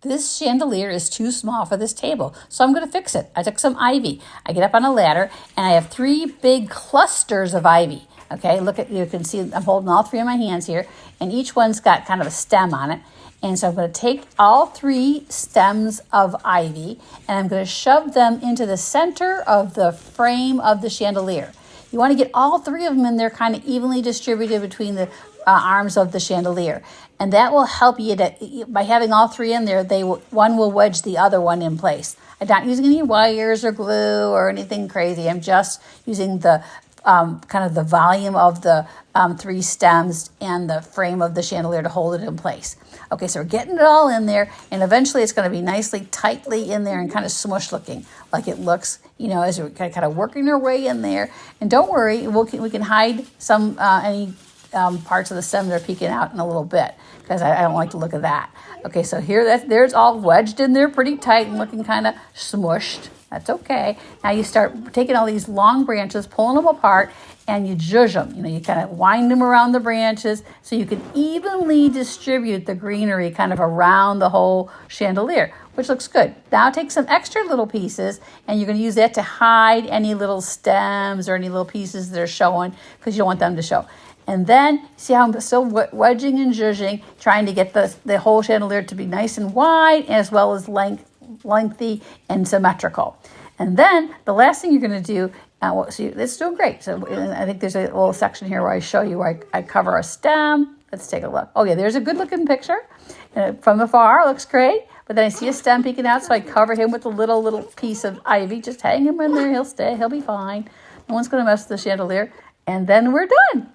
This chandelier is too small for this table, so I'm going to fix it. I took some ivy. I get up on a ladder, and I have 3 big clusters of ivy. Okay, look at, you can see I'm holding all 3 in my hands here, and each one's got kind of a stem on it. And so I'm going to take all 3 stems of ivy, and I'm going to shove them into the center of the frame of the chandelier. You want to get all 3 of them in there kind of evenly distributed between the arms of the chandelier. And that will help you to, by having all 3 in there, one will wedge the other one in place. I'm not using any wires or glue or anything crazy. I'm just using the kind of the volume of the 3 stems and the frame of the chandelier to hold it in place. Okay, so we're getting it all in there, and eventually it's going to be nicely, tightly in there and kind of smush looking like it looks, as we're kind of working our way in there. And don't worry, we can hide some any parts of the stem that are peeking out in a little bit, because I don't like to look at that. Okay, so there's all wedged in there pretty tight and looking kind of smushed. That's okay. Now you start taking all these long branches, pulling them apart, and you zhuzh them. You kind of wind them around the branches so you can evenly distribute the greenery kind of around the whole chandelier, which looks good. Now take some extra little pieces, and you're going to use that to hide any little stems or any little pieces that are showing, because you don't want them to show. And then, see how I'm still wedging and zhuzhing, trying to get the whole chandelier to be nice and wide, as well as lengthy and symmetrical. And then the last thing you're going to do, it's doing great. So I think there's a little section here where I show you where I cover a stem. Let's take a look. Oh yeah, there's a good looking picture. From afar, looks great. But then I see a stem peeking out, so I cover him with a little piece of ivy. Just hang him in there, he'll stay, he'll be fine. No one's going to mess with the chandelier. And then we're done.